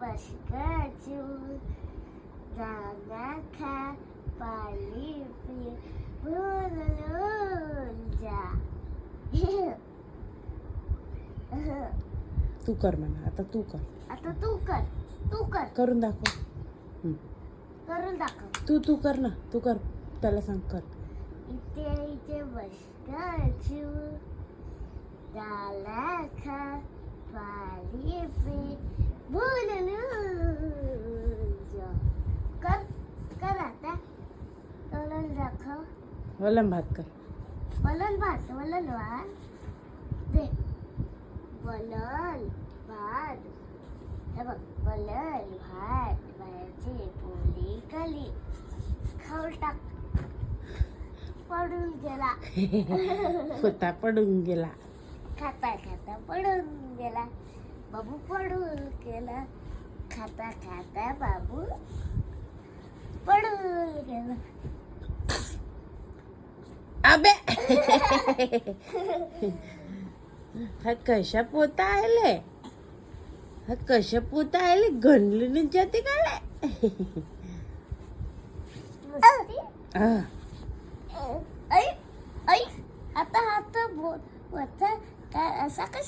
बसकाचू दाना खा पाणी पी बोलून जा. तू कर म्हणा आता, तू कर. आता तू कर करून दाखव. करून दाखव. तू कर ना, तू कर. त्याला सांग कर. इथे बसकाचू दाना खा पाणी पी बोलून जा. कर आता बोलून दाखव. वलन भात कर. वलन भात दे. वलन भात हे बघ. वलन भात भाजी पोळी कली खाऊ टाक. पडून गेला. होता पडून गेला. खाता खाता पडून गेला. बाबू पडून गेला. खाता खाता बाबू पडून गेला. अबे हा कशा पोता आले, हा कशा पोता आले गणली जाते काढे. ऐ ऐ आता हात बोट काय असा कसा